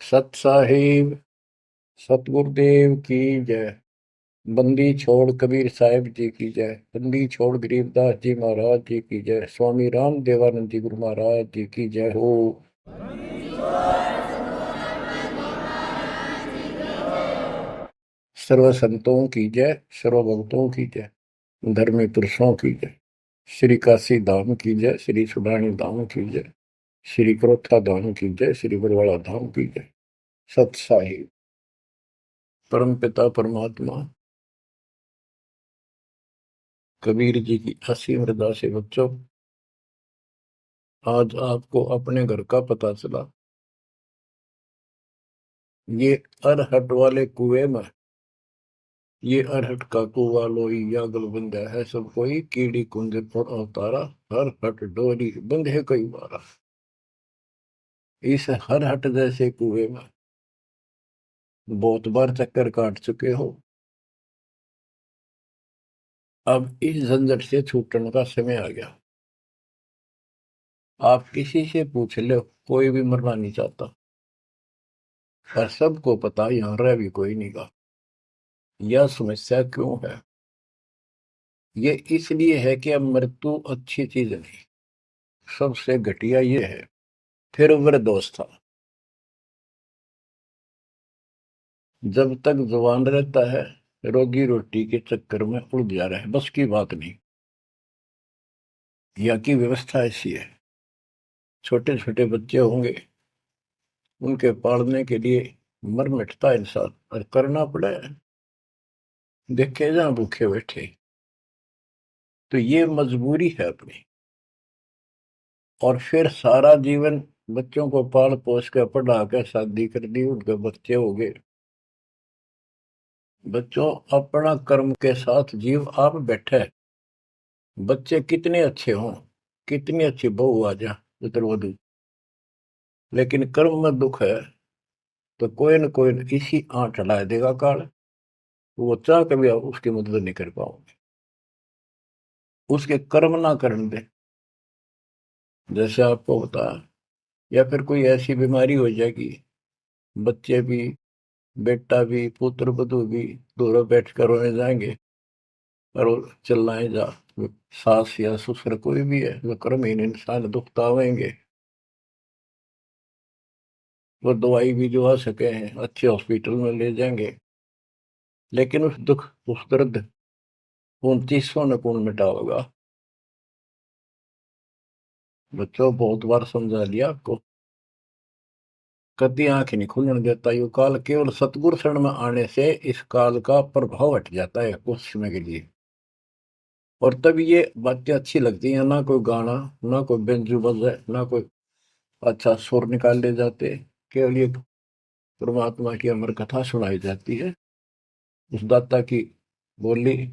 सत साहिब सतगुरुदेव की जय। बंदी छोड़ कबीर साहिब जी की जय। बंदी छोड़ गरीबदास जी महाराज जी की जय। स्वामी राम देवानंद जी गुरु महाराज जी की जय हो। सर्व संतों की जय, सर्व भक्तों की जय, धर्मी पुरुषों की जय। श्री काशी धाम की जय, श्री सुडानी धाम की जय, श्री क्रोथा धाम की जय, श्री बरवाड़ा धाम की जय। सत साहिब परम पिता परमात्मा कबीर जी की असीम हृदय से बच्चों, आज आपको अपने घर का पता चला। ये अरहट वाले कुएं में, ये अरहट का कुआ लोई या गलबंद है सब कोई, कीड़ी कुंज पर अवतारा, हर हट डोरी बंधे कई बारा। इस हर हट जैसे कुएं में बहुत बार चक्कर काट चुके हो। अब इस झंझट से छूटने का समय आ गया। आप किसी से पूछ लो, कोई भी मरना नहीं चाहता, पर सबको पता यहां रह भी कोई नहीं गा। यह समस्या क्यों है? ये इसलिए है कि अब मृत्यु अच्छी चीज नहीं, सबसे घटिया ये है। फिर वृद्धावस्था, जब तक जवान रहता है रोजी रोटी के चक्कर में उलझा रहे, बस की बात नहीं। यहाँ की व्यवस्था ऐसी है, छोटे छोटे बच्चे होंगे, उनके पालने के लिए मर मिटता इंसान, और करना पड़े। देखे जहां भूखे बैठे, तो ये मजबूरी है अपनी। और फिर सारा जीवन बच्चों को पाल पोस कर पढ़ा कर शादी कर दी, उनके बच्चे हो गए। बच्चों, अपना कर्म के साथ जीव आप बैठे, बच्चे कितने अच्छे हों, कितनी अच्छी बहू आ जा पुत्रवधु, लेकिन कर्म में दुख है तो कोई न कोई इसी आंट ला देगा काल। वो चाह कभी आप उसकी मदद नहीं कर पाओगे, उसके कर्म ना करने दे। जैसे आपको बता, या फिर कोई ऐसी बीमारी हो जाएगी, बच्चे भी, बेटा भी, पुत्र वधु भी दोनों बैठ कर रोने जाएंगे, और वो चिल्लाए जा। सास या ससुर कोई भी है, जो कर्महीन इंसान दुखता होंगे, वो दवाई भी जो आ सके हैं अच्छे हॉस्पिटल में ले जाएंगे, लेकिन उस दुख, उस दर्द 2900 न कौन मिटा होगा। बच्चों, बहुत बार समझा लिया आपको, कभी आंख नहीं खुलने देता यू काल। केवल सतगुरु शरण में आने से इस काल का प्रभाव हट जाता है कुछ समय के लिए, और तब ये बातें अच्छी लगती हैं। ना कोई गाना, ना कोई बेंजू बजे, ना कोई अच्छा सुर निकाल ले जाते, केवल ये परमात्मा की अमर कथा सुनाई जाती है, उस दाता की बोली,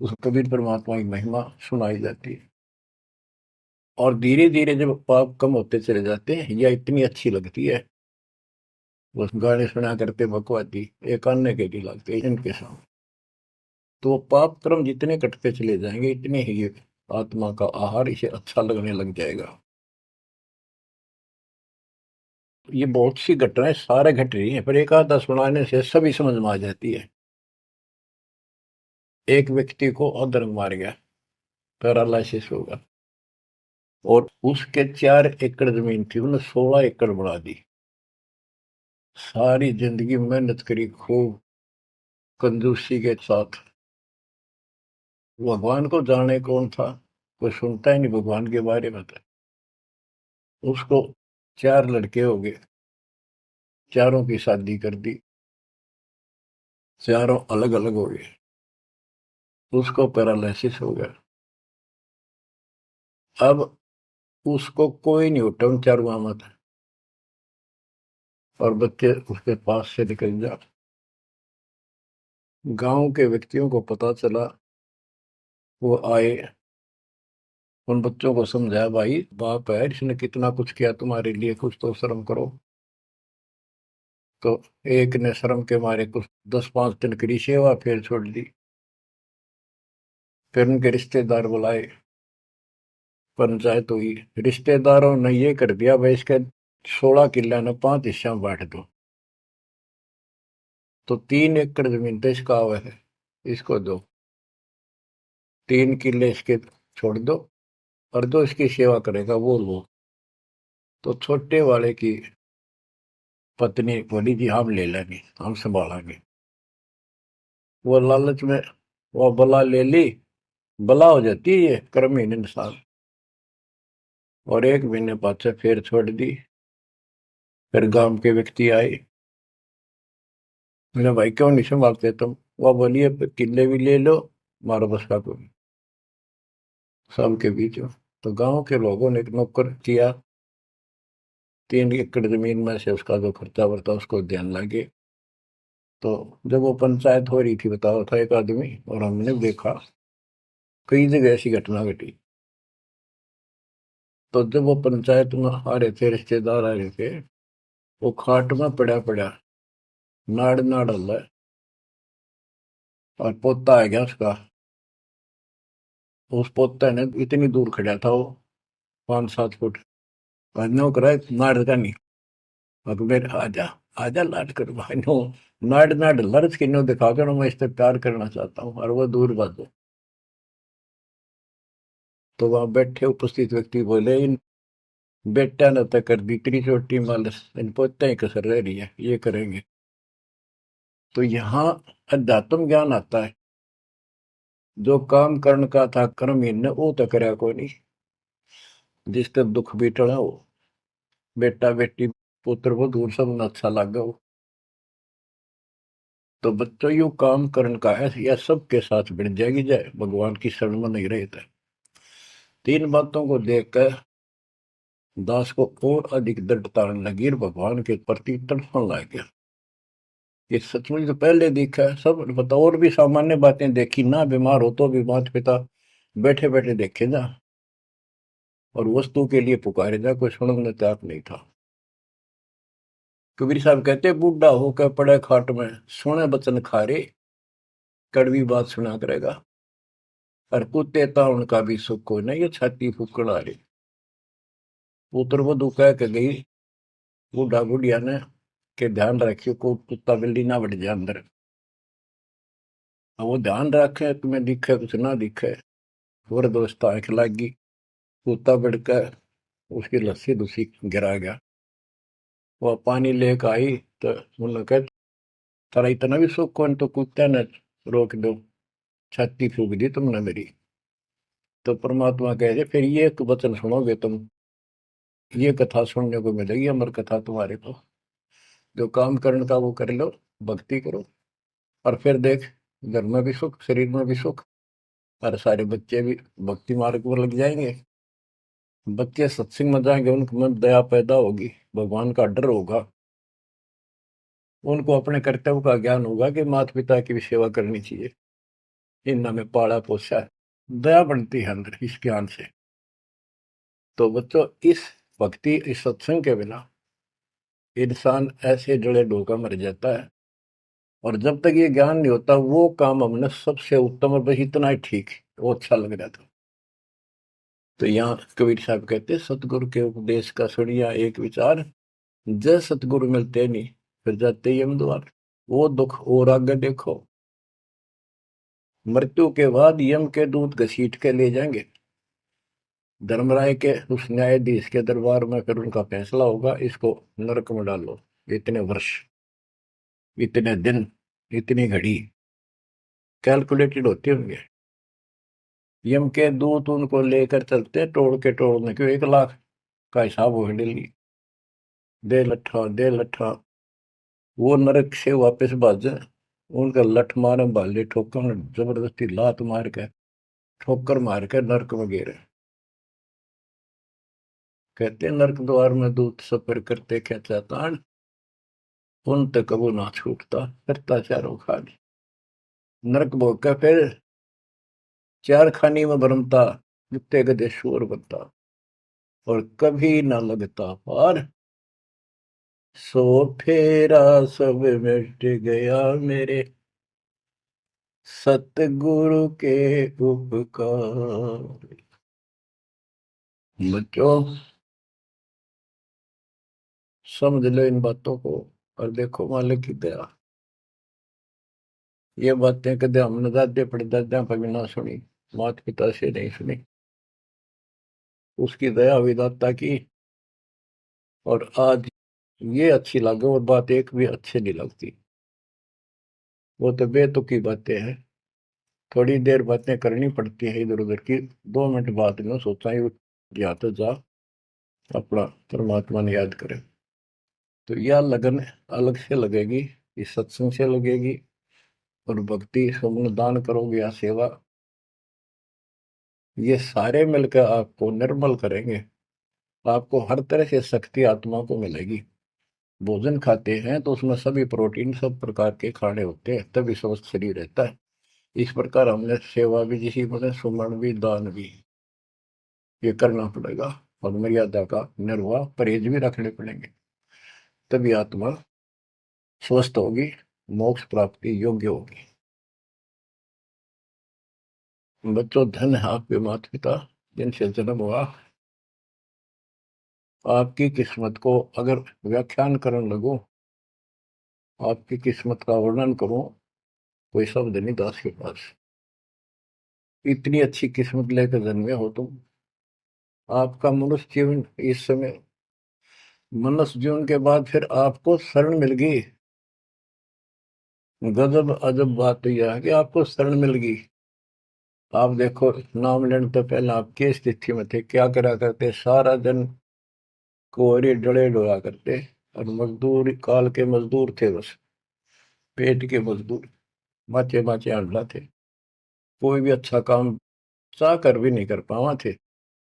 उस कबीर परमात्मा की महिमा सुनाई जाती है। और धीरे धीरे जब पाप कम होते चले जाते हैं, यह इतनी अच्छी लगती है। बस गाने सुना करते बकवादी एक अन्य के लिए लगते इनके सामने, तो पाप कर्म जितने कटते चले जाएंगे, इतने ही ये आत्मा का आहार इसे अच्छा लगने लग जाएगा। ये बहुत सी घटनाएं सारे घट रही हैं, पर एक आधा सुनाने से सभी समझ में आ जाती है। एक व्यक्ति को अधर्म मार गया, पैरालिसिस होगा, और उसके 4 एकड़ जमीन थी, उन्हें 16 एकड़ बढ़ा दी। सारी जिंदगी मेहनत करी खूब, कंजूसी के साथ। भगवान को जाने कौन था, कोई सुनता ही नहीं भगवान के बारे में। था उसको 4 लड़के हो गए, चारों की शादी कर दी, चारों अलग अलग हो गए, उसको पैरालिसिस हो गया। अब उसको कोई नहीं उठा उन चारों में था, और बच्चे उसके पास से निकल जा। गांव के व्यक्तियों को पता चला, वो आए, उन बच्चों को समझाया, भाई बाप है, इसने कितना कुछ किया तुम्हारे लिए, कुछ तो शर्म करो। तो एक ने शर्म के मारे कुछ 10-5 दिन करी सेवा, फिर छोड़ दी। फिर उनके रिश्तेदार बुलाए, पंचायत हुई, रिश्तेदारों ने ये कर दिया भाई, इसके 16 किला ने 5 हिस्सा में बांट दो, तो 3 एकड़ जमीन तो इसका आवा है, इसको दो। 3 किले इसके छोड़ दो, और जो इसकी सेवा करेगा वो लो। तो छोटे वाले की पत्नी बोली जी हम ले लेंगे, हम संभालेंगे। वो लालच में वो बला ले ली। बला हो जाती है ये कर्महीन इंसान। और 1 महीने बाद से फिर छोड़ दी। फिर गांव के व्यक्ति आए, मेरा भाई क्यों नहीं संभालते तुम? वह बोलिए किले भी ले लो, मारो बस का कोई सबके बीच में। तो गांव के लोगों ने एक नौकर किया, 3 एकड़ जमीन में से उसका जो खर्चा वर्ता उसको ध्यान लगे। तो जब वो पंचायत हो रही थी, बताओ था एक आदमी, और हमने देखा कई जगह ऐसी घटना घटी। तो जब वो पंचायत में आ रहे थे, रिश्तेदार आ रहे थे, वो खाट में पड़ा पड़ा नाड़ नाड़ हल्ला है, और पोता आ गया उसका। उस पोता ने इतनी दूर खड़ा था वो, 5-7 फुट, और नो करा नाड़ का नहीं। अकबर आजा, आजा लाड कर भाई नो, नाड़ नाड़ लड़च के नो दिखा कर मैं इससे प्यार करना चाहता हूँ, और वो दूर बात। तो वहां बैठे उपस्थित व्यक्ति बोले इन बेटा ने तो कर दी इतनी छोटी मालिश, इन पोते ही कसर रह रही है, ये करेंगे। तो यहाँ अध्यात्म ज्ञान आता है। जो काम करने का था कर्म ने वो तो करया को नहीं। जिसका दुख बीटना हो, बेटा बेटी पुत्र वो दूर सब न अच्छा लगा हो। तो बच्चों यू काम करने का है, यह सबके साथ बढ़ जाएगी जाए भगवान की शरण में नहीं रहता। 3 बातों को देखकर दास को और अधिक दृढ़ता लगी और भगवान के प्रति तड़पने लग गया। ये सचमुच तो पहले देखा है सब बता, और भी सामान्य बातें देखी ना, बीमार हो तो भी माता पिता बैठे बैठे देखे जा, और वस्तु के लिए पुकारे जा, कोई सुनने तैयार नहीं था। कबीर साहब कहते बूढ़ा होकर पड़े खाट में, सुने बचन खारे, कड़वी बात सुना करेगा। और कुत्ते ता उनका भी सुख को नहीं, ये छाती फूकड़ आ रही। पुत्र वो कह के गई बूढ़ा बुढ़िया ने के ध्यान रखियो को कुत्ता बिल्ली ना बढ़ जाए अंदर। अब वो ध्यान रखे तुम्हें दिखे कुछ ना दिखे, और दोस्त आंख लागी, कुत्ता बढ़कर उसकी लस्सी दूसी गिरा गया। वह पानी लेकर आई, तो उन्होंने कहा तारा इतना भी सुख कौन, तो कुत्ते ने रोक दो, छाती फूक दी तुमने मेरी। तो परमात्मा कह रहे फिर ये एक वचन सुनोगे तुम, ये कथा सुनने को मिलेगी अमर कथा तुम्हारे को। जो काम करने का वो कर लो, भक्ति करो, और फिर देख घर में भी सुख, शरीर में भी सुख, और सारे बच्चे भी भक्ति मार्ग पर लग जाएंगे। बच्चे सत्संग में जाएंगे, उनके मन दया पैदा होगी, भगवान का डर होगा, उनको अपने कर्तव्य का ज्ञान होगा कि माता पिता की भी सेवा करनी चाहिए, इन्होंने हमें पाला पोसा है। दया बनती है अंदर इस ज्ञान से। तो बच्चों इस भक्ति, इस सत्संग के बिना इंसान ऐसे जड़े डोका मर जाता है। और जब तक ये ज्ञान नहीं होता, वो काम हमने सबसे उत्तम और बस इतना ही ठीक है, वो अच्छा लग रहा था। तो यहाँ कबीर साहब कहते सतगुरु के उपदेश का सुनिया एक विचार, जय सतगुरु मिलते नहीं फिर जाते यम द्वार। वो दुख और आगे देखो, मृत्यु के बाद यम के दूत घसीट के ले जाएंगे धर्मराय के उस न्यायाधीश के दरबार में, फिर उनका फैसला होगा इसको नरक में डालो, इतने वर्ष, इतने दिन, इतनी घड़ी कैलकुलेटेड होते होंगे। यम के दूत उनको लेकर चलते तोड़ के तोड़ने क्यों, 1 लाख का हिसाब हो डेली, दे लट्ठा दे लट्ठा। वो नरक से वापस भाजे, उनका लठ मारे भाले ठोकर, जबरदस्ती लात मार के ठोकर मार के नरक में गिरे। कहते नरक द्वार में दूत सफर करते क्या चातान, उन तक कबू ना छूटता करता चारों खानी। नरक भोग का फिर 4 खानी में भरमता, जितने गधे शोर बनता, और कभी ना लगता पार, सो फेरा सब मिट गया मेरे सतगुरु के उपकार। बच्चों समझ लो इन बातों को और देखो मालिक की दया। ये बातें कदे हमने दादे परदादा पर भी ना सुनी, माता पिता से नहीं सुनी। उसकी दया हुई दाता की, और आज ये अच्छी लगे और बात एक भी अच्छी नहीं लगती। वो तो बेतुकी बातें हैं। थोड़ी देर बातें करनी पड़ती है इधर उधर की, 2 मिनट बाद में सोचा ही या तो जा अपना परमात्मा ने याद करे। तो यह लगन अलग से लगेगी, इस सत्संग से लगेगी, और भक्ति स्वर्ण दान करोगे या सेवा, ये सारे मिलकर आपको निर्मल करेंगे। आपको हर तरह से शक्ति आत्मा को मिलेगी। भोजन खाते हैं तो उसमें सभी प्रोटीन सब प्रकार के खाने होते हैं, तभी स्वस्थ शरीर रहता है। इस प्रकार हमने सेवा भी, जिसी बने सुमरण भी, दान भी, ये करना पड़ेगा। और मर्यादा का निर्वाह परहेज भी रखने पड़ेंगे, तभी आत्मा स्वस्थ होगी, मोक्ष प्राप्ति योग्य होगी। बच्चों, धन है आपके माता पिता जिनसे जन्म हुआ। आपकी किस्मत को अगर व्याख्यान करने लगो, आपकी किस्मत का वर्णन करूं, कोई शब्द नहीं दास के पास। इतनी अच्छी किस्मत लेकर जन्मे हो तुम। आपका मनुष्य जीवन इस समय, मनुष्य जीवन के बाद फिर आपको शरण मिल गई। गजब अजब बात तो यह है कि आपको शरण मिल गई। आप देखो, नाम लेने तो पहले आप किस स्थिति में थे, क्या करा करते, सारा दिन कोहरे डले डोला करते, और मजदूर काल के मजदूर थे, बस पेट के मजदूर, माचे माचे अंडा थे। कोई भी अच्छा काम चाह कर भी नहीं कर पावा थे।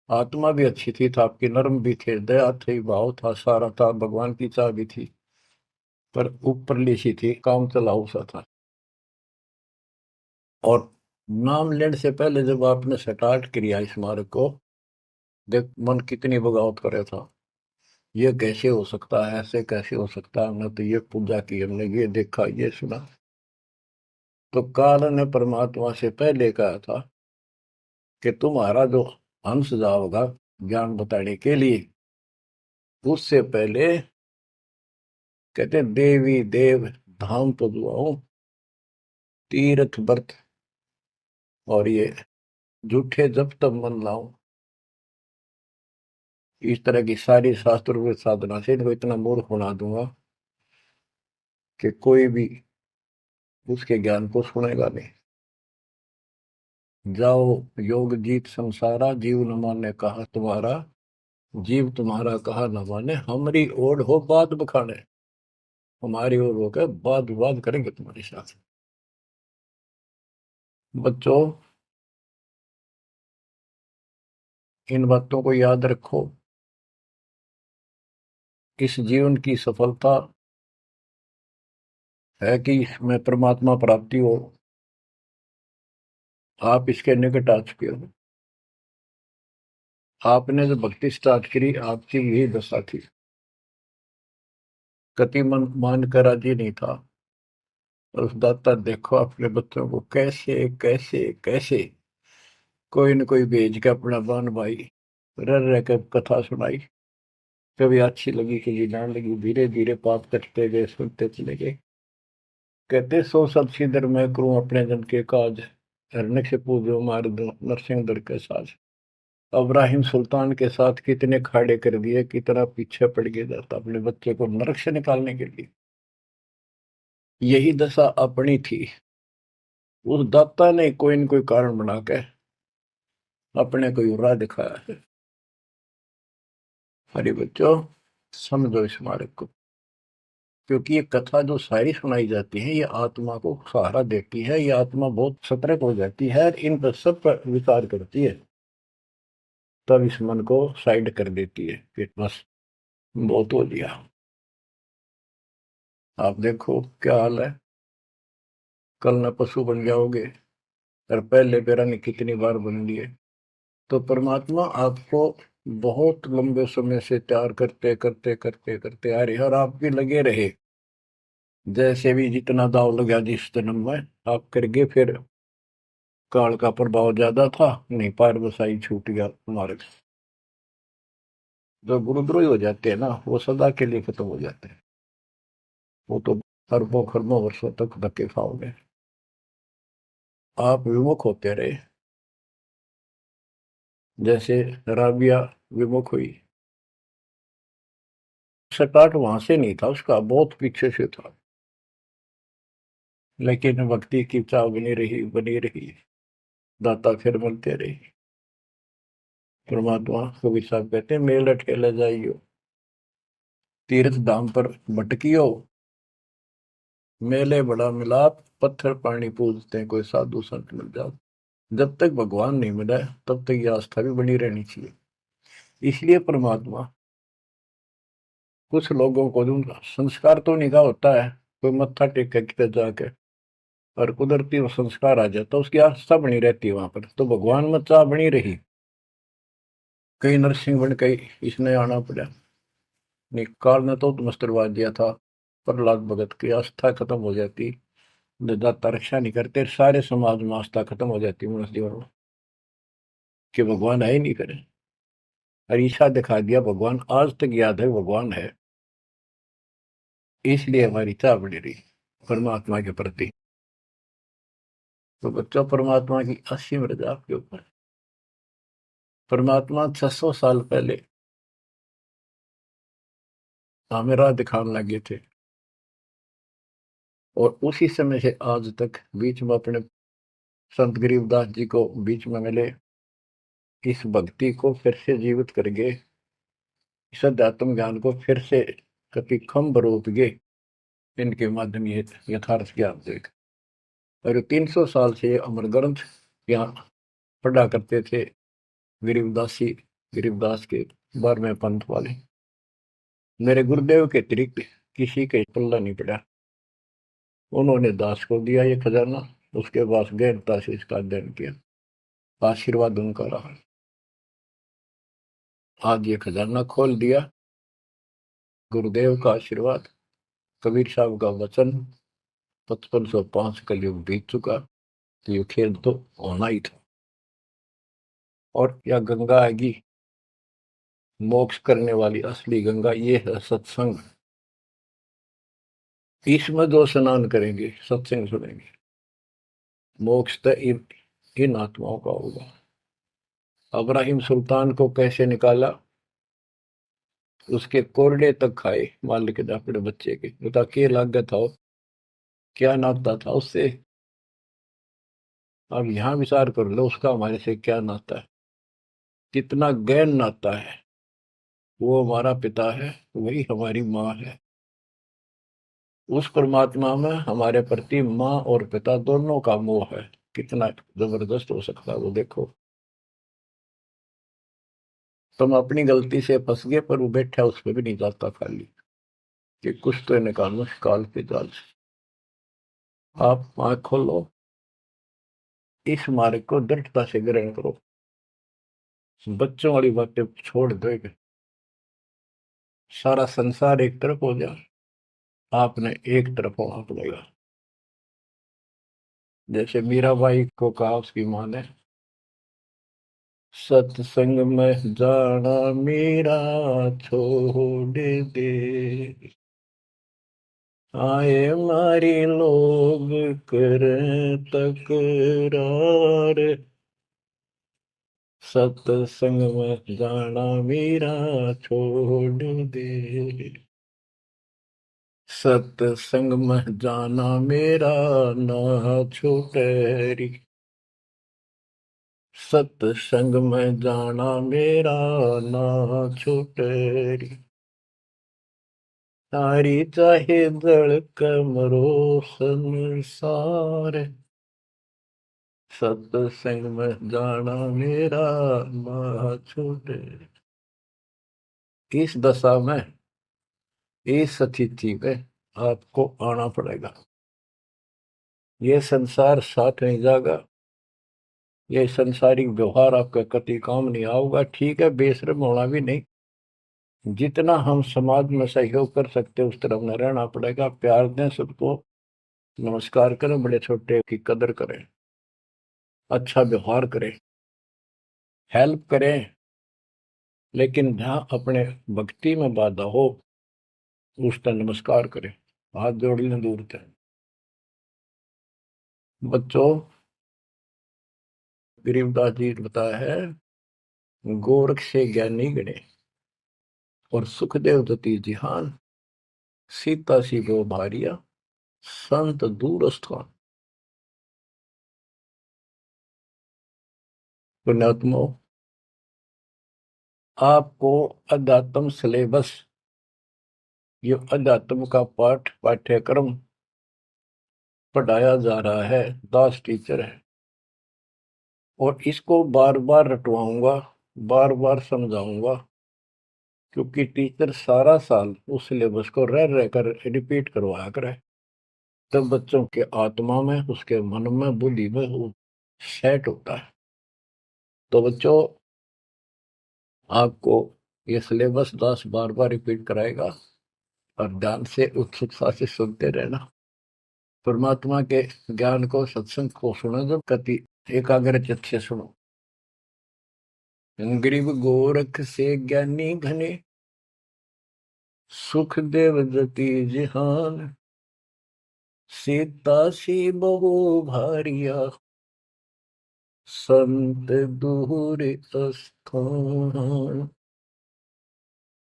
आत्मा भी अच्छी थी, था आपकी नर्म भी थे, दया थी, भाव था, सारा था, भगवान की चाह भी थी, पर ऊपरली सी थी, काम चलाऊ सा था। और नाम लेने से पहले जब आपने स्टार्ट किया इस मार्ग को, देख मन कितनी बगावत करे था। ये कैसे हो सकता है, ऐसे कैसे हो सकता है, हमने तो ये पूजा की, हमने ये देखा, ये सुना। तो काल ने परमात्मा से पहले कहा था कि तुम्हारा जो हंस जाओगा ज्ञान बताने के लिए, उससे पहले कहते देवी देव धाम तो दुआओ, तीर्थ व्रत और ये झूठे जब तब मन लाऊं। इस तरह की सारी शास्त्र साधना से इनको इतना मूर्ख बना दूंगा कि कोई भी उसके ज्ञान को सुनेगा नहीं। जाओ योग जीत संसारा, जीव न माने कहा तुम्हारा, जीव तुम्हारा कहा न माने, हमारी ओर हो बात बखाने। हमारी ओर होकर बात विवाद करेंगे तुम्हारे साथ। बच्चों, इन बातों को याद रखो। इस जीवन की सफलता है कि इसमें परमात्मा प्राप्ति हो। आप इसके निकट आ चुके हो। आपने जो भक्ति स्टार्ट करी, आपकी यही दशा थी। कति मन मान कर राजी नहीं था, और उस दाता देखो अपने बच्चों को कैसे कैसे कैसे कोई न कोई भेज के अपना बहन भाई रह रह कर कथा सुनाई। कभी अच्छी लगी, कभी ना लगी, धीरे धीरे पाप करते गए, सुनते चले गए। कहते सो सब सिदर मैं करूं अपने जन के काज, हरने से पूजो मार दो नरसिंह दर के साज। इब्राहिम सुल्तान के साथ कितने खाड़े कर दिए, कितना पीछे पड़ गया जाता अपने बच्चे को नरक से निकालने के लिए। यही दशा अपनी थी। उस दाता ने कोई न कोई कारण बना के अपने को राह दिखाया है। हरी बच्चों, समझो इस मार्ग को, क्योंकि ये कथा जो सारी सुनाई जाती है, ये आत्मा को सहारा देती है। ये आत्मा बहुत सतर्क हो जाती है, इन पर सब पर विचार करती है, तब इस मन को साइड कर देती है कि बस बहुत हो लिया। आप देखो क्या हाल है, कल न पशु बन जाओगे, और पहले पेरा ने कितनी बार बन लिए। तो परमात्मा आपको बहुत लंबे समय से तैयार करते करते करते करते आ रहे, और आप भी लगे रहे। जैसे भी जितना दाव लगा जिस जन्म में आप करके, फिर काल का प्रभाव ज्यादा था, नहीं पार बसाई छूट गया मार्ग। जो गुरुद्रोही हो जाते हैं ना, वो सदा के लिए खत्म हो जाते हैं। वो तो अरबों खरबों वर्षों तक धक्के खाओगे। आप विमुख होते रहे, जैसे राबिया विमुख हुई। स्टार्ट वहां से नहीं था उसका, बहुत पीछे से था, लेकिन भक्ति की चाह बनी रही बनी रही। दाता फिर मिलते रहे। परमात्मा कबीर साहब कहते हैं, मेल अठेला जाइयो, तीर्थ धाम पर भटकियो, मेले बड़ा मिलाप, पत्थर पानी पूजते हैं, कोई साधु संत मिल जाओ। जब तक भगवान नहीं मिला है, तब तक ये आस्था भी बनी रहनी चाहिए। इसलिए परमात्मा कुछ लोगों को दूंगा, संस्कार तो निकाह होता है, कोई मत्था टेक के किते जाके, और कुदरती वो संस्कार आ जाता, उसकी आस्था बनी रहती है वहां पर, तो भगवान में चाह बनी रही। कई नरसिंह बन के इसने आना पड़ा। काल ने तो मस्त करवा दिया था। प्रहलाद भगत की आस्था खत्म हो जाती, दाता रक्षा नहीं करते, सारे समाज में आस्था खत्म हो जाती मनुष्य जीवन में, कि भगवान है ही नहीं करे। और ईशा दिखा दिया, भगवान आज तक याद है, भगवान है। इसलिए हमारी चाह बनी रही परमात्मा के प्रति। तो बच्चों, परमात्मा की असीम रजा आपके ऊपर। परमात्मा 600 साल पहले हमें राह दिखाने लगे थे, और उसी समय से आज तक बीच में अपने संत गरीबदास जी को बीच में मिले, इस भक्ति को फिर से जीवित करके, इस अध्यात्म ज्ञान को फिर से कति खम्भ रूप गे, इनके माध्यम ये यथार्थ ज्ञान देख। और 300 साल से ये अमर ग्रंथ यहाँ पढ़ा करते थे गरीबदासी, गरीबदास के 12वें पंथ वाले। मेरे गुरुदेव के अतिरिक्त किसी के पल्ला नहीं पड़ा। उन्होंने दास को दिया ये खजाना, उसके बाद गहनता से इसका अध्ययन किया, आशीर्वाद उनका रहा। आज ये खजाना खोल दिया, गुरुदेव का आशीर्वाद, कबीर साहब का वचन, 5505 का युग बीत चुका, तो ये खेल तो होना ही था। और यह गंगा आएगी, मोक्ष करने वाली असली गंगा, ये है सत्संग। इसमें जो स्नान करेंगे, सत्संग सुनेंगे, मोक्ष तो इन आत्माओं का होगा। अब्राहिम सुल्तान को कैसे निकाला, उसके कोरडे तक खाए मालिक ने अपने बच्चे के, बता के लागत था, क्या नाता था उससे। अब यहां विचार कर लो, उसका हमारे से क्या नाता है, कितना गहन नाता है। वो हमारा पिता है, वही हमारी माँ है। उस परमात्मा में हमारे प्रति माँ और पिता दोनों का मोह है, कितना जबरदस्त हो सकता है वो देखो। तुम अपनी गलती से फंस गए, पर वो बैठा उस पर भी नहीं जाता खाली, कि कुछ तो निकालो काल के जाल से। आप आंख खोलो, इस मार्ग को दृढ़ता से ग्रहण करो, बच्चों वाली बातें छोड़ दो। सारा संसार एक तरफ हो जाए, आपने एक तरफ होना पड़ेगा। जैसे मीराबाई को कहा उसकी माँ ने, सत्संग में जाना मीरा छोड़ दे, आए मारी लोग कर तकरार, सत्संग में जाना मीरा छोड़ दे, सत्संग में जाना मेरा ना छूटे री, सत्संग में जाना मेरा ना छूटे री, तारी चाहे दल कमरो संसार, सत्संग में जाना मेरा ना छूटे। इस दशा में, इस स्थिति में आपको आना पड़ेगा। ये संसार साथ नहीं जाएगा, ये संसारिक व्यवहार आपका कति काम नहीं आऊगा। ठीक है, बेशर्म होना भी नहीं, जितना हम समाज में सहयोग कर सकते उस तरफ में रहना पड़ेगा। प्यार दें सबको, नमस्कार करें, बड़े छोटे की कदर करें, अच्छा व्यवहार करें, हेल्प करें, लेकिन जहां अपने भक्ति में बाधा हो उस पर नमस्कार करें, हाथ जोड़ लें दूर से। बच्चों, गरीबदास जी ने बताया है, गोरख से ज्ञानी गणे और सुखदेव दती जिहान, सीता सी गो भारिया संत दूर स्थान। पुण्यात्मो, आपको अध्यात्म सिलेबस, ये अध्यात्म का पाठ्यक्रम पढ़ाया जा रहा है, दास टीचर है, और इसको बार बार रटवाऊंगा, बार बार समझाऊंगा, क्योंकि टीचर सारा साल उस सिलेबस को रह रह कर रिपीट करवाया करे, तब बच्चों के आत्मा में, उसके मन में, बुद्धि में वो सेट होता है। तो बच्चों, आपको ये सिलेबस दास बार बार रिपीट कराएगा, और ध्यान से उत्सुकता से सुनते रहना। परमात्मा के ज्ञान को, सत्संग को सुनो, जब कति एकाग्र चित्त से सुनो। गरीब गोरख से ज्ञानी घने, सुख देव जति जिहान, सीता सी बहु भारिया संत दूर स्थान।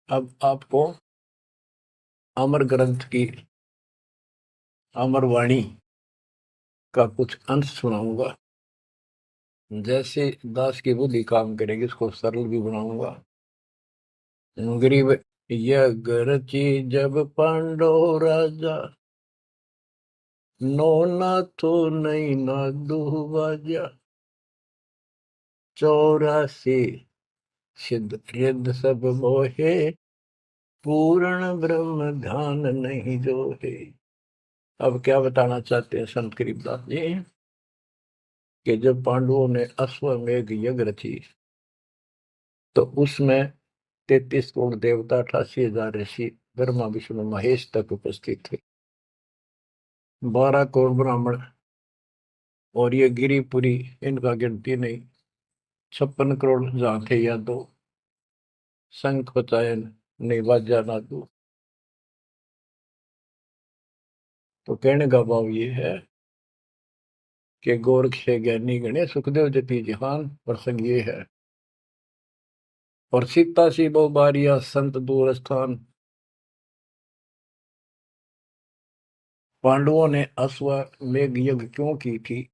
अब आपको अमर ग्रंथ की अमर वाणी का कुछ अंश सुनाऊंगा। जैसे दास की बुद्धि काम करेगी, इसको सरल भी बनाऊंगा। गरीब, यह रची जब पांडो राजा, नो ना तो नहीं ना दुबाजा, 84 सिद्ध रिद्ध सब मोहे, पूर्ण ब्रह्म ध्यान नहीं जो है। अब क्या बताना चाहते हैं संत गरीबदास जी, कि जब पांडवों ने अश्वमेघ यज्ञ रची, तो उसमें 33 करोड़ देवता, 88,000 ऋषि, ब्रह्मा विष्णु महेश तक उपस्थित थे, 12 करोड़ ब्राह्मण, और ये गिरिपुरी, इनका गिनती नहीं, 56 करोड़ जहां थे या दो, शंख बचायन नहीं बाजा ना दो। तो कहने का भाव ये है कि गोरख से ज्ञानी गणे, सुखदेव जति जिहान, प्रसंग ये है। और सीता सी बहु बारिया संत दूर स्थान। पांडवों ने अश्वमेघ यज्ञ क्यों की थी?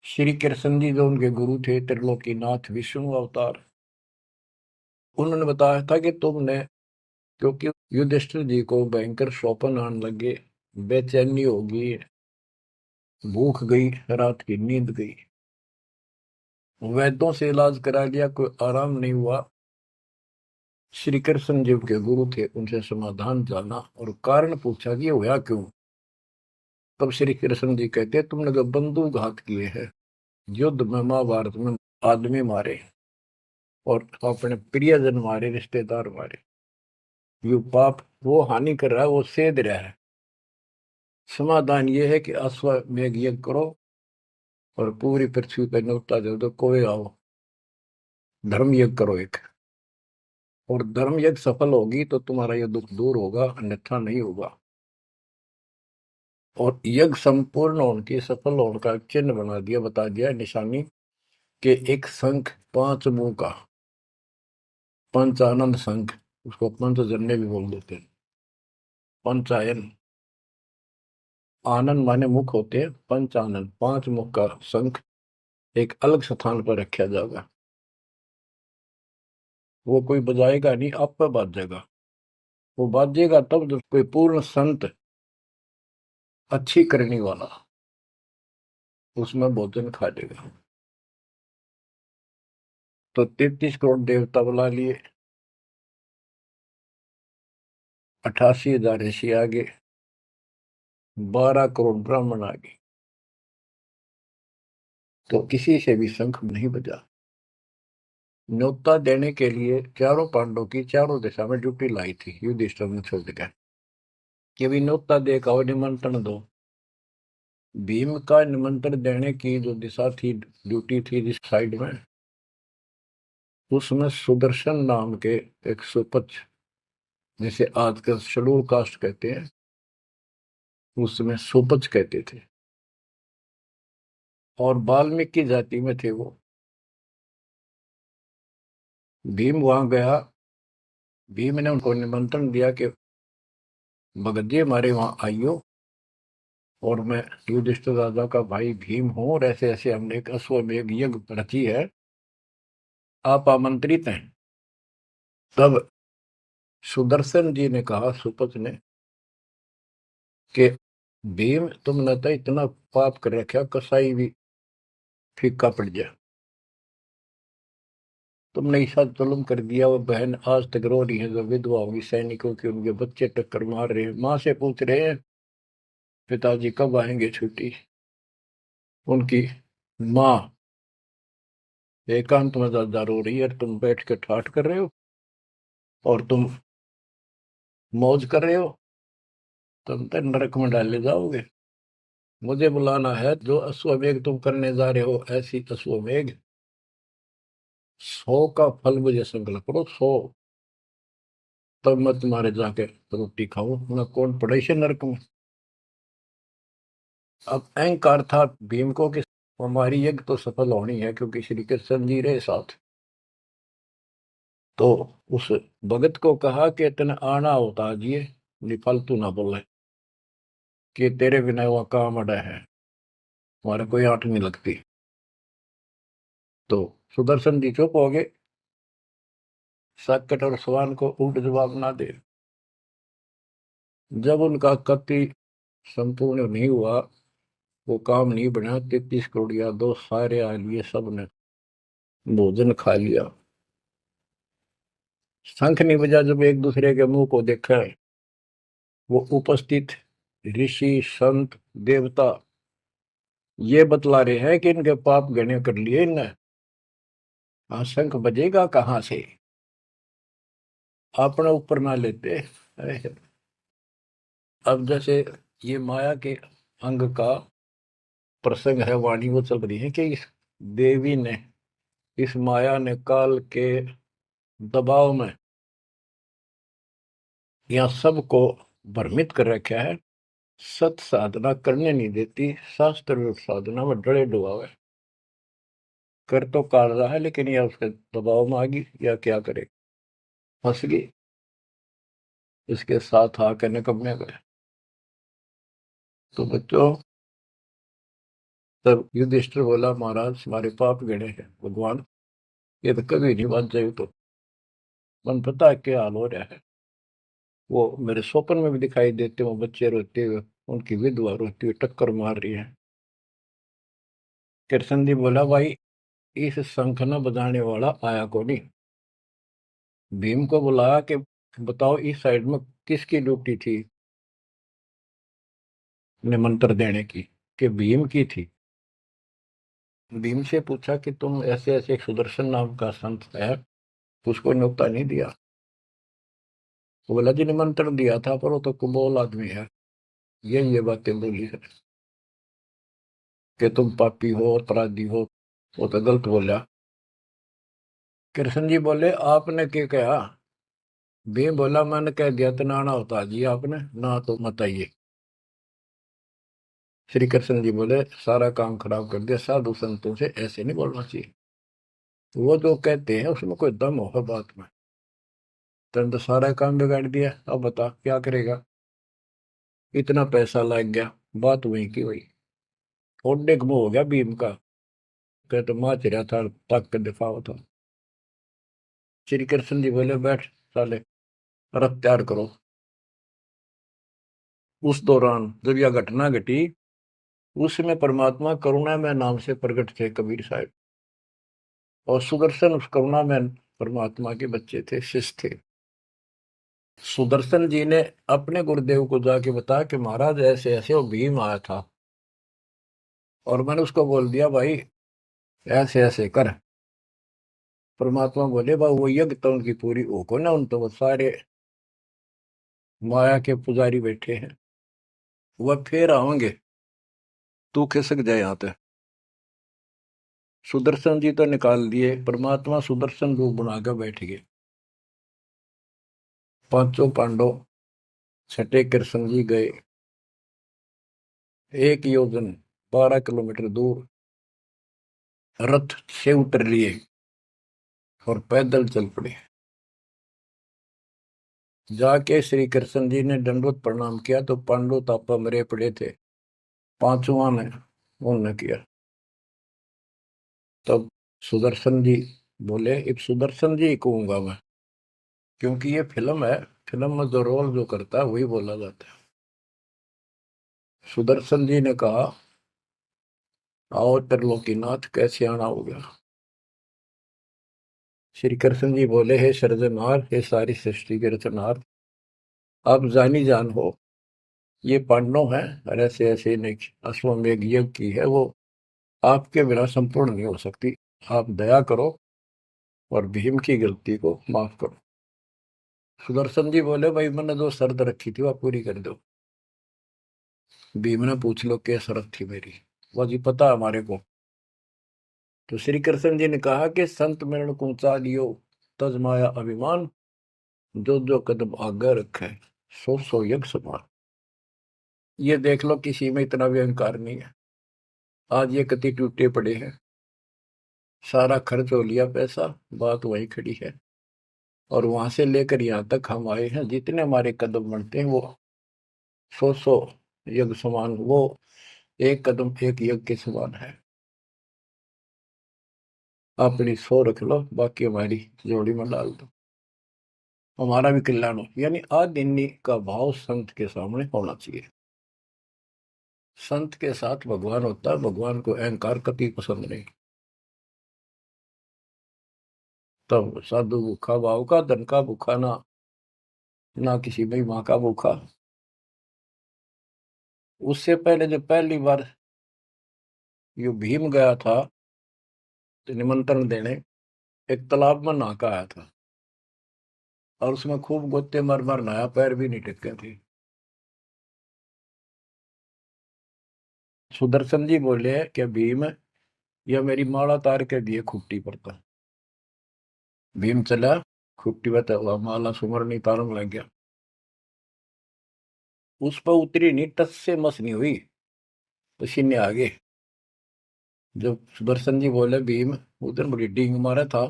श्री कृष्ण जी जो उनके गुरु थे, त्रिलोकीनाथ विष्णु अवतार, उन्होंने बताया था कि तुमने, क्योंकि युधिष्ठिर जी को भयंकर स्वप्न आने लगे, बेचैनी होगी, भूख गई, रात की नींद गई, वैद्यों से इलाज करा लिया, कोई आराम नहीं हुआ। श्री कृष्ण जी के गुरु थे, उनसे समाधान जाना और कारण पूछा कि होया क्यों। तब श्री कृष्ण जी कहते, तुमने जो बंदूक घात किए हैं, युद्ध में, महाभारत में आदमी मारे और अपने प्रियजन मारे, रिश्तेदार मारे, ये पाप वो हानि कर रहा है, वो सेध रहा है। समाधान ये है कि अश्वमेघ यज्ञ करो और पूरी पृथ्वी पर न्योता दे दो, कोई आओ, धर्म यज्ञ करो एक, और धर्म यज्ञ सफल होगी तो तुम्हारा यह दुख दूर होगा, अन्यथा नहीं होगा। और यज्ञ संपूर्ण होने की, सफल होने का चिन्ह बना दिया, बता दिया निशानी, कि एक शंख 5 मुंह का, पंचानन शंख, उसको पंचजन्य भी बोल देते हैं, पंचायन, आनंद माने मुख होते हैं, पंचानन 5 मुख का शंख एक अलग स्थान पर रखा जाएगा। वो कोई बजाएगा नहीं, आप पर बाजेगा। वो बाजेगा तब जब कोई पूर्ण संत, अच्छी करने वाला उसमें भोजन खा लेगा। तो 33 करोड़ देवता बुला लिए, 88,000 ऋषि आगे, 12 करोड़ ब्राह्मण आगे, तो किसी से भी शंख नहीं बजा। न्योता देने के लिए चारों पांडवों की चारों दिशा में ड्यूटी लाई थी युधिष्ठिर ने छोड़ दिया कि भी न्योता दे का निमंत्रण दो। भीम का निमंत्रण देने की जो दिशा थी, ड्यूटी थी जिस साइड में, उसमें सुदर्शन नाम के एक सुपच, जिसे आजकल शेड्यूल कास्ट कहते हैं, उसमें सुपच कहते थे, और वाल्मीकि जाति में थे वो। भीम वहां गया। भीम ने उनको निमंत्रण दिया कि भगत जी हमारे वहां आइयो, और मैं युधिष्ठिर राजा का भाई भीम हूं, और ऐसे ऐसे हमने एक अश्वमेध यज्ञ रची है, आप आमंत्रित हैं। तब सुदर्शन जी ने कहा, सुपथ ने, कि भीम तुमने तो इतना पाप कर रखा, कसाई भी फीका पड़ जाए। तुमने ऐसा जुल्म कर दिया, वो बहन आज तक रो रही है जो विधवा होगी सैनिकों की, उनके बच्चे टक्कर मार रहे हैं, माँ से पूछ रहे हैं पिताजी कब आएंगे छुट्टी। उनकी माँ एकांत में ज्यादा रो रही है, तुम बैठ के ठाठ कर रहे हो और तुम मौज कर रहे हो, तुम तो नरक में डाले जाओगे। मुझे बुलाना है, जो अश्वमेध तुम करने जा रहे हो, ऐसी अश्वमेध 100 का फल मुझे संकल्प करो, 100, तब मैं तुम्हारे जाके रोटी खाऊं, मैं कौन पड़े से नरक में। अब अहंकार था भीम को कि हमारी यज्ञ तो सफल होनी है, क्योंकि श्री कृष्ण जी रहे साथ। तो उस भगत को कहा कि तेने आना होता जी, फालतू ना बोले, कि तेरे बिना वह काम अड़ा है, हमारे कोई आंट नहीं लगती। तो सुदर्शन जी चुप हो गए, संकट और सवाल को उल्ट जवाब ना दे। जब उनका कति संपूर्ण नहीं हुआ, वो काम नहीं बना, 33 करोड़ यादव सारे आ लिए, सबने भोजन खा लिया। शंख नहीं बजा, जब एक दूसरे के मुंह को देखा, वो उपस्थित ऋषि संत देवता ये बतला रहे हैं कि इनके पाप घने कर लिए इनने। हाँ, शंख बजेगा कहाँ से, अपने ऊपर ना लेते। अब जैसे ये माया के अंग का प्रसंग है, वाणी वो चल रही है कि इस देवी ने, इस माया ने काल के दबाव में यहाँ सबको भ्रमित कर रखा है, सत साधना करने नहीं देती, शास्त्र विरुद्ध साधना में डरे डुबावे, कर तो काट रहा है, लेकिन यह उसके दबाव में आ गई, या क्या करे, फंस गई, इसके साथ आकर निकम्मे गए। तो बच्चों, तब युधिष्ठिर बोला, महाराज हमारे पाप गिने हैं भगवान, ये तो कभी नहीं बन जाए। तो मन पता है क्या हाल हो रहा है, वो मेरे स्वप्न में भी दिखाई देते, वो बच्चे रोते हुए, उनकी विधवा रोती हुई टक्कर मार रही है। कृष्ण जी बोला, भाई इस शंख न बजाने वाला आया को नहीं। भीम को बुलाया कि बताओ इस साइड में किसकी ड्यूटी थी निमंत्रण देने की, कि भीम की थी। भीम से पूछा कि तुम ऐसे ऐसे, एक सुदर्शन नाम का संत है, उसको न्योता नहीं दिया। वो बोला, जी निमंत्रण दिया था, पर वो तो कुबोल आदमी है, ये बातें बोली है कि तुम पापी हो, अपराधी हो, वो तो गलत बोला। कृष्ण जी बोले, आपने क्या कहा। भीम बोला, मैंने कह दिया तो नाना होता जी, आपने ना तो मत आइए। श्री कृष्ण जी बोले, सारा काम खराब कर दिया, साधु संतों से ऐसे नहीं बोलना चाहिए, वो जो कहते हैं उसमें कोई दम होगा बात में। तुम तो सारा काम बिगाड़ दिया, अब बता क्या करेगा। इतना पैसा लग गया, बात वही की वही, ओडे मुंह हो गया भीम का, कह तो माच रहा था, तक के दिफा था। श्री कृष्ण जी बोले, बैठ साले, रथ तैयार करो। उस दौरान जब यह घटना घटी, उसमें परमात्मा करुणा में नाम से प्रकट थे कबीर साहब, और सुदर्शन उस करुणा में परमात्मा के बच्चे थे, शिष्य थे। सुदर्शन जी ने अपने गुरुदेव को जाके बताया कि महाराज ऐसे ऐसे वो भीम आया था, और मैंने उसको बोल दिया, भाई ऐसे ऐसे कर। परमात्मा बोले, भाई वो यज्ञ तो उनकी पूरी हो को ना, उन तो वो सारे माया के पुजारी बैठे हैं, वह फिर आओगे, तू खिसक जाए यहाँ पे। सुदर्शन जी तो निकाल दिए, परमात्मा सुदर्शन रूप बनाकर बैठ गए। पांचों पांडव छठे कृष्ण जी गए, 1 योजन 12 किलोमीटर दूर रथ से उतर लिए और पैदल चल पड़े। जाके श्री कृष्ण जी ने दंडवत प्रणाम किया तो पांडव तापा मरे पड़े थे, पांचवा ने उन्होंने किया। तब सुदर्शन जी बोले, एक सुदर्शन जी कहूंगा मैं, क्योंकि ये फिल्म है, फिल्म में जो रोल जो करता है वही बोला जाता है। सुदर्शन जी ने कहा, आओ त्रिलोकीनाथ, कैसे आना हो गया। श्री कृष्ण जी बोले, हे सृजनहार, हे सारी सृष्टि के रचनहार, आप जानी जान हो, ये पांडव है और ऐसे ऐसे नहीं, अश्वमेध यज्ञ की है वो, आपके बिना संपूर्ण नहीं हो सकती। आप दया करो और भीम की गलती को माफ करो। सुदर्शन जी बोले, भाई मैंने जो शर्त रखी थी वह पूरी कर दो। भीम ने पूछ लो क्या शर्त थी मेरी, वो जी पता हमारे को। तो श्री कृष्ण जी ने कहा कि संत मिलन कूचा लियो, तज माया अभिमान, जो जो कदम आगे रखे, सो सो यज्ञ समान। ये देख लो, किसी में इतना भी अहंकार नहीं है। आज ये कति टूटे पड़े हैं, सारा खर्च हो लिया पैसा, बात वहीं खड़ी है। और वहां से लेकर यहाँ तक हम आए हैं, जितने हमारे कदम बढ़ते हैं वो सौ यज्ञ समान, वो एक कदम एक यज्ञ के समान है। अपनी 100 रख लो, बाकी हमारी जोड़ी में डाल दो, हमारा भी कल्याण हो। यानी आदिन्नी का भाव संत के सामने होना चाहिए। संत के साथ भगवान होता है, भगवान को अहंकार कभी पसंद नहीं। तब साधु भूखा भाव का, धन का भूखा ना, ना किसी में माँ का भूखा। उससे पहले जब पहली बार यो भीम गया था तो निमंत्रण देने, एक तालाब में नहा के आया था और उसमें खूब गोते मार मार नहाया, पैर भी नहीं टिके थे। सुदर्शन जी बोले कि भीम, यह मेरी माला तार के दिए खुट्टी पर था। भीम चला, खुट्टी पर तो माला सुमरनी तारन लग गया। उस पर उतरी नहीं, टस से मस नहीं हुई, पसीने आ गए। जब सुदर्शन जी बोले, भीम उधर बड़ी डींग मारा था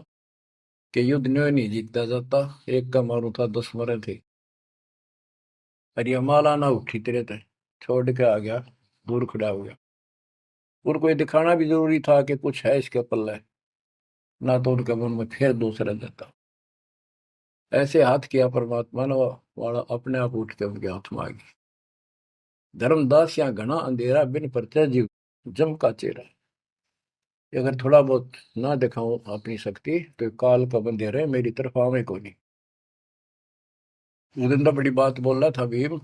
कि युद्ध न्यों नहीं जीता जाता, एक का मारू था 10 मरे थे। अरे माला ना उठी तेरे थे, छोड़ के आ गया, दूर खड़ा हो गया। और कोई दिखाना भी जरूरी था कि कुछ है इसके पल्ले, ना तो उनके मन में फिर दूसरा देता। ऐसे हाथ किया परमात्मा ने, वाला अपने आप उठ के उनके हाथ में आ गई। धर्मदास या घना अंधेरा, बिन परचय जीव जम का चेहरा। अगर थोड़ा बहुत ना दिखाऊं अपनी शक्ति तो काल का बंधेरे मेरी तरफ आवे को नहीं। उस दिन तो बड़ी बात बोल रहा था भीम,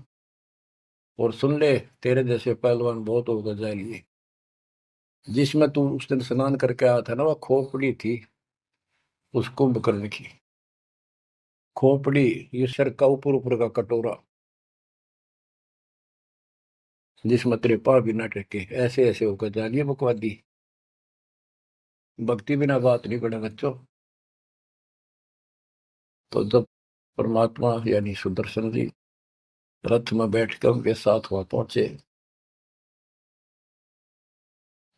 और सुन ले, तेरे जैसे पहलवान बहुत होगा जाए लिए। जिसमें तू उस दिन स्नान करके आया था ना, वह खोपड़ी थी उस कुंभकर्ण की। खोपड़ी, ये सर का ऊपर ऊपर का कटोरा, जिसमें तेरे पाँव भी न टेके, ऐसे ऐसे होकर जानिए बकवादी। भक्ति बिना बात नहीं बने बच्चों। तो जब परमात्मा यानी सुदर्शन जी रथ में बैठकर उनके साथ वहां पहुंचे,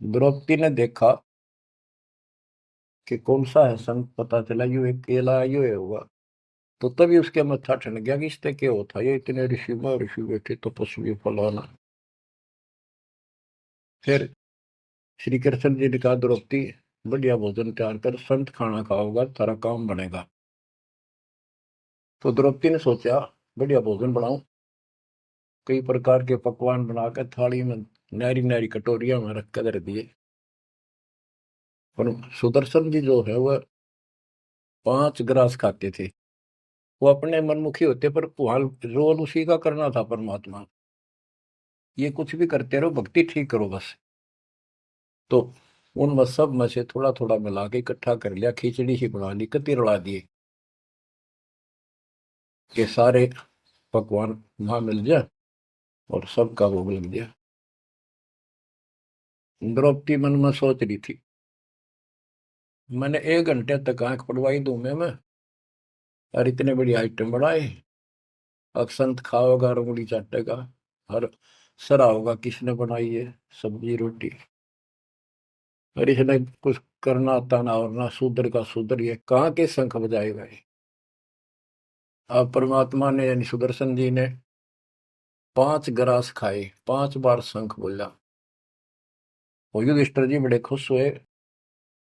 द्रौपदी ने देखा कि कौन सा है संत, पता चला यू एक केला यू है हुआ। तो तभी उसके मत्था ठन गया कि इससे क्या होता, ये इतने ऋषि में ऋषि बैठे तपस्वी फलाना। फिर श्री कृष्ण जी ने कहा, द्रौपदी बढ़िया भोजन तैयार कर, संत खाना खाओगा तारा काम बनेगा। तो द्रौपदी ने सोचा, बढ़िया भोजन बनाऊं, कई प्रकार के पकवान बनाकर थाली में नारी नारी कटोरिया में रख कर दिए। और सुदर्शन जी जो है वह 5 ग्रास खाते थे। वो अपने मनमुखी होते, पर रोल उसी का करना था परमात्मा। ये कुछ भी करते रहो, भक्ति ठीक करो बस। तो उन सब में से थोड़ा थोड़ा मिला के इकट्ठा कर लिया, खिचड़ी ही बना ली, कति रला दिए कि सारे पकवान वहां मिल जाए और सबका भोग लग गया। द्रौपदी मन में सोच रही थी, मैंने 1 घंटे तक आंख पड़वाई दूं मैं और इतने बड़ी आइटम बढ़ाए। अब संत खाओगा और उंगली चाटेगा और सरा होगा किसने बनाई है सब्जी रोटी। और इसने कुछ करना आता ना और ना शूद्र का शूद्र, ये कहाँ के शंख बजाएगा ये। अब परमात्मा ने यानी सुदर्शन जी ने 5 ग्रास खाए, 5 बार शंख बोला। और युधिष्ठिर जी बड़े खुश हुए,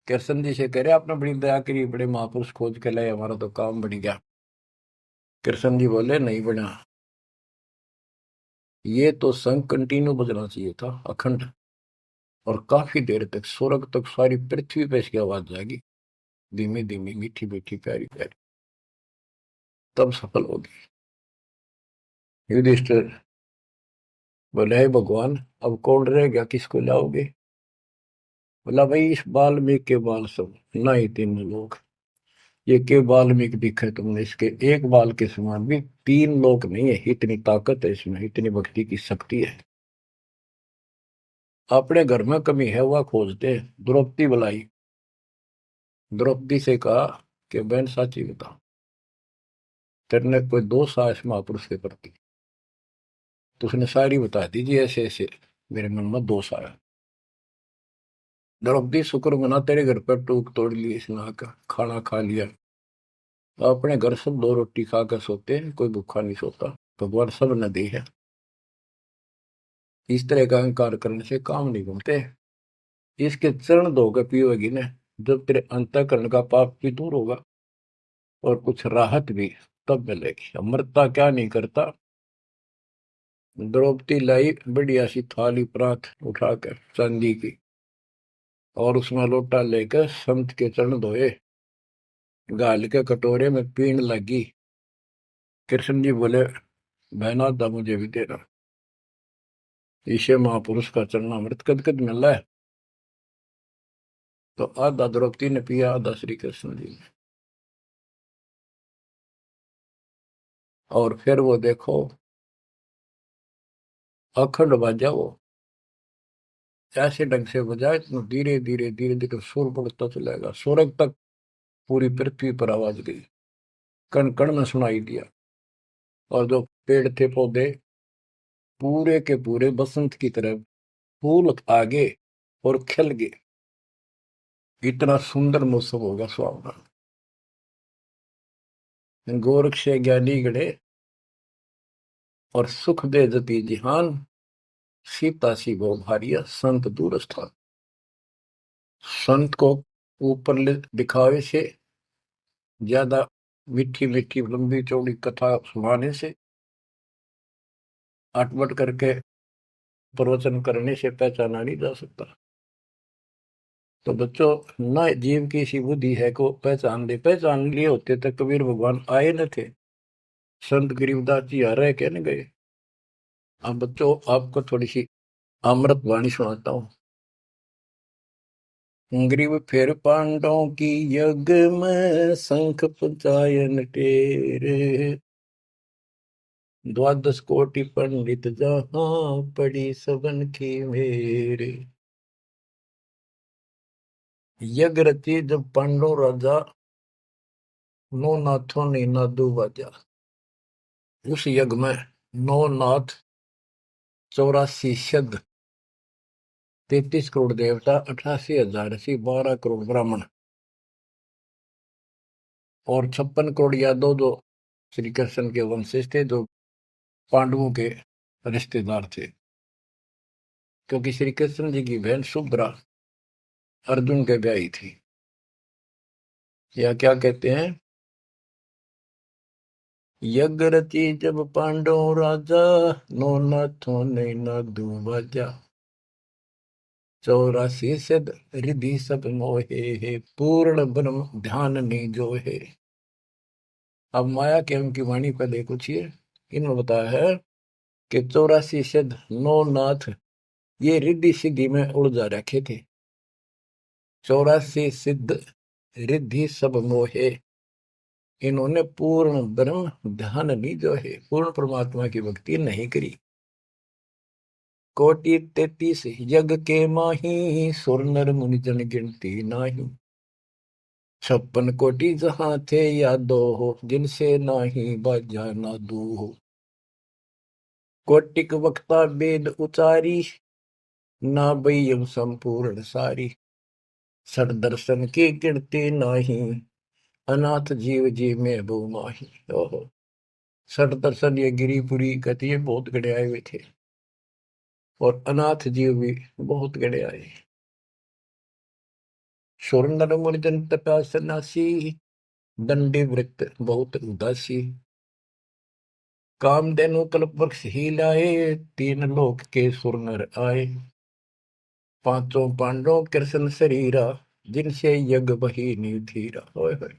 कृष्ण जी से कह रहे आपने बड़ी दया करी, बड़े महापुरुष खोज के लाए, हमारा तो काम बन गया। कृष्ण जी बोले नहीं बना, ये तो शंख कंटिन्यू बजना चाहिए था अखंड, और काफी देर तक स्वर्ग तक सारी पृथ्वी पे इसकी आवाज जाएगी, धीमी धीमी मीठी मीठी प्यारी प्यारी, तब सफल होगी। युधिष्ठिर बोले हे भगवान अब कौन रह गया, किसको लाओगे। बोला भाई इस वाल्मीकि के बाल सब ना ही 3 लोग, ये के वाल्मीकि दिखे तुमने, इसके एक बाल के समान भी 3 लोग नहीं है, इतनी ताकत है इसमें, इतनी भक्ति की शक्ति है। अपने घर में कमी है वह खोजते हैं। द्रौपदी बुलाई, द्रौपदी से कहा कि बहन साची बता, तेरे कोई दोष आया इस महापुरुष के प्रति। तो उसने शायरी बता दी जी ऐसे ऐसे मेरे मन में दोष आया। द्रौपदी शुक्र मना तेरे घर पर टूक तोड़ ली इसने आकर, खाना खा लिया। अपने घर सब 2 रोटी खाकर सोते हैं, कोई भूखा नहीं सोता, भगवान सब न दी है। इस तरह का अहंकार करने से काम नहीं बनते। इसके चरण धोकर पियोगी ने, जब तेरे अंतःकरण का पाप भी दूर होगा और कुछ राहत भी तब मिलेगी। अमृता क्या नहीं करता। द्रौपदी लाई बढ़िया सी थाली परात उठाकर चांदी की, और उसमें लोटा लेकर संत के चरण धोए, गाल के कटोरे में पीण लगी। कृष्ण जी बोले बहना था मुझे भी देना, इसे महापुरुष का चरणामृत कद कद मिल रहा है। तो आधा द्रौपदी ने पिया, आधा श्री कृष्ण जी ने। और फिर वो देखो अखंड बाजा वो ऐसे ढंग से बजाए तो धीरे धीरे धीरे धीरे सुर बढ़ता चलेगा, स्वर्ग तक पूरी पृथ्वी पर आवाज गई, कण कण में सुनाई दिया। और जो पेड़ थे पौधे पूरे के पूरे बसंत की तरह फूल आ गए और खिल गए। इतना सुंदर मौसम होगा सुहावना। गोरख से ज्ञानी गणे और सुख दे जति जिहान, सीता सी गो भारिया संत दूर स्थान। संत को ऊपर दिखावे से ज्यादा मीठी मीठी लंबी चौड़ी कथा सुनाने से, अटपट करके प्रवचन करने से पहचाना नहीं जा सकता। तो बच्चों न जीव की सी बुद्धि है को पहचान ले, पहचान लिए होते तक कबीर भगवान आए न थे, संत गरीबदास जी आ रहे कहने गए। अब बच्चों आपको थोड़ी सी अमृत वाणी सुनाता हूँ। ग्रीव फिर पांडवों की यज्ञ में शंख पंचायन टेरे, 12 कोटि पंडित जहाँ पड़ी सबन की मेरे। यज्ञ रची जब पांडव राजा, नौ नाथों ने नादू बाजा। उस यज्ञ में 9 नाथ, 84 सिद्ध, 33 करोड़ देवता, 88,000 ऋषि, 12 करोड़ ब्राह्मण और 56 करोड़ यादव जो श्री कृष्ण के वंशज थे, जो पांडवों के रिश्तेदार थे। क्योंकि श्री कृष्ण जी की बहन सुभद्रा अर्जुन के ब्याही थी। या क्या कहते हैं, यज्ञ रची जब पांडव राजा, नो नाथों ने नादू बाजा। 84 सिद्ध रिधि सब मोहे, पूर्ण ब्रह्म ध्यान नहीं जो है। अब माया के उनकी वाणी पर देखो छिए, इन्होंने बताया है कि 84 सिद्ध 9 नाथ ये रिद्धि सिद्धि में उलझा रखे थे। 84 सिद्ध रिद्धि सब मोहे, इन्होंने पूर्ण ब्रह्म ध्यान नहीं जो है, पूर्ण परमात्मा की भक्ति नहीं करी। कोटि 33 यज्ञ के माही, सुर नर मुनि जन गिनती नाही। छप्पन कोटि जहां थे यादो हो, जिनसे नाही बाजा नादू हो। कोटिक वक्ता वेद उचारी, ना बयम संपूर्ण सारी। सर दर्शन की गिनती नाही, अनाथ जीव जी में बो माही। ओहो, सठ दर्शन ये गिरिपुरी कहती है बहुत गड़े आए हुए थे, और अनाथ जीव भी बहुत गड़े आए। सुर नर मुनि जन तपा सन्यासी, दंडी वृत्त बहुत उदासी। कामधेनु कल्प वृक्ष ही लाए, तीन लोक के सुर नर आए। पांचों पांडवों कृष्ण शरीरा, जिनसे यज्ञ बही निधीरा। होय होय।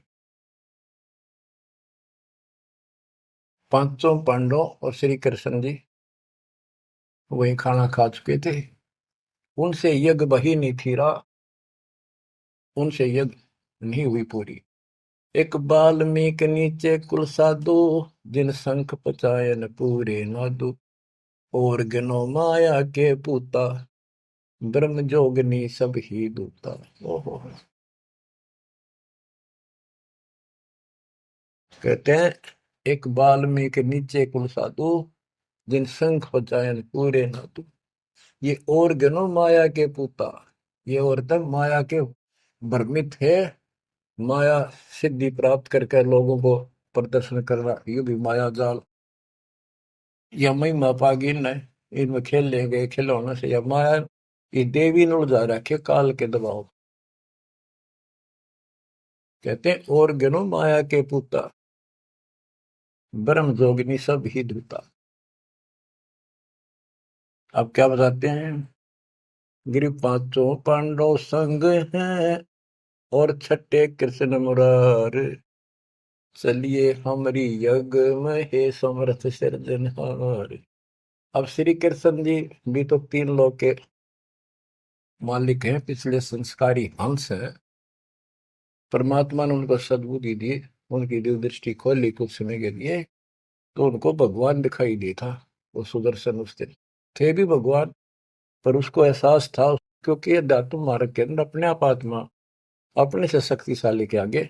पांचों पांडव और श्री कृष्ण जी वही खाना खा चुके थे, उनसे यज्ञ बही नहीं थीरा, उनसे यज्ञ नहीं हुई पूरी। एक बाल्मीक नीचे कुल साधु, जिन शंख पचायन पूरे नादु। और गनो माया के पूता, ब्रह्म जोगनी सब ही दूता। ओहो, कहते हैं एक बाल्मीक नीचे कुल साधु, जिन शंख पचायन पूरे नादु। ये और गनो माया के पूता, ये और तक माया के भ्रमित है। माया सिद्धि प्राप्त करके लोगों को प्रदर्शन करना, ये भी माया जाल। या महिमा पागी न इनमें खेल ले गए खिलौने से, या माया ये देवी न उलझा रखे काल के दबाव। कहते हैं और गनो माया के पूता, ब्रह्म जोगिनी सब ही धूता। अब क्या बताते हैं, गिरि पांचों पांडव संग हैं, और छठे कृष्ण मुरार। चलिए हमारी यज्ञ में हे समर्थ सिरजनहार। अब श्री कृष्ण जी भी तो तीन लोक के मालिक हैं, पिछले संस्कारी हंस है। परमात्मा ने उनको सद्बुद्धि दी, उनकी दिव्य दृष्टि खोली कुछ समय के लिए, तो उनको भगवान दिखाई दी था। वो सुदर्शन उस दिन थे भी भगवान, पर उसको एहसास था, क्योंकि ये धातु मार्ग के अंदर अपने आप आत्मा अपने से शक्तिशाली के आगे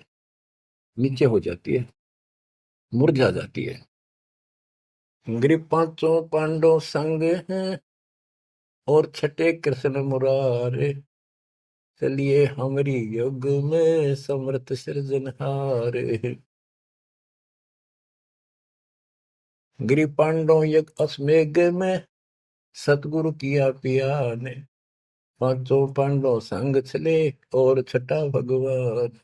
नीचे हो जाती है, मुरझा जाती है। गृह पांचों पांडव संग हैं, और छठे कृष्ण मुरारे। चलिए हमारी युग में समर्थ सृजनहार। गिरि पांडव यज्ञ अश्वमेघ में, सतगुरु किया पिया ने। पांचों पांडव संग चले, और छठा भगवान।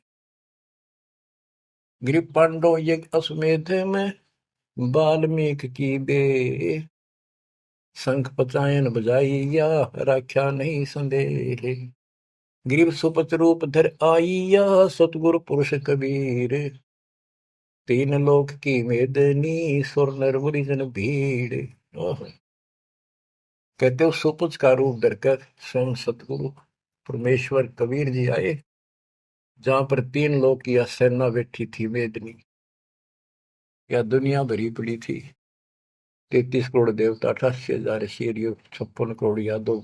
गिरि पांडव यज्ञ अश्वमेध में, वाल्मीकि की बे। शंख पचायन बजाइया, राख्या नहीं संदेह। ग्रीव सुपच रूप धर आइया, सतगुरु पुरुष कबीर। तीन लोक की मेदनी, सुर नर मुनि जन भीड़। ओह, कहते हो सुपच का रूप धरकर स्वयं सतगुरु परमेश्वर कबीर जी आए, जहां पर तीन लोक की सेना बैठी थी मेदनी, या दुनिया भरी पड़ी थी। 33 करोड़ देवता, 88,000 शेर, 56 करोड़ यादव।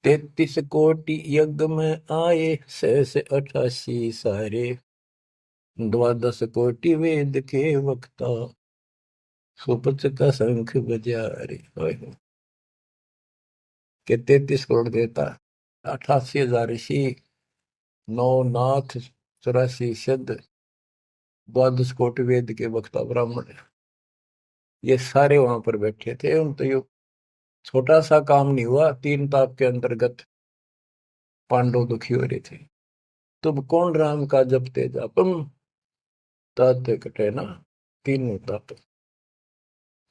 33 कोटि यज्ञ में आए, 688 सारे। 12 कोटि वेद के वक्ता, सुपच का शंख बजा रे। के 33 करोड़ देवता, 88,000 ऋषि, 9 नाथ, 84 सिद्ध, 12 कोटि वेद के वक्ता ब्राह्मण, ये सारे वहां पर बैठे थे। उन तो ये छोटा सा काम नहीं हुआ, 3 ताप के अंतर्गत पांडव दुखी हो रहे थे। तुम कौन राम का जपते जापम, तात कटे ना तीनों ताप।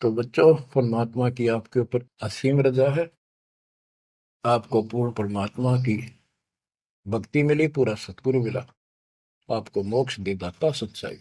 तो बच्चों, परमात्मा की आपके ऊपर असीम रजा है। आपको पूर्ण परमात्मा की भक्ति मिली, पूरा सतगुरु मिला, आपको मोक्ष दी दाता सच्चाई।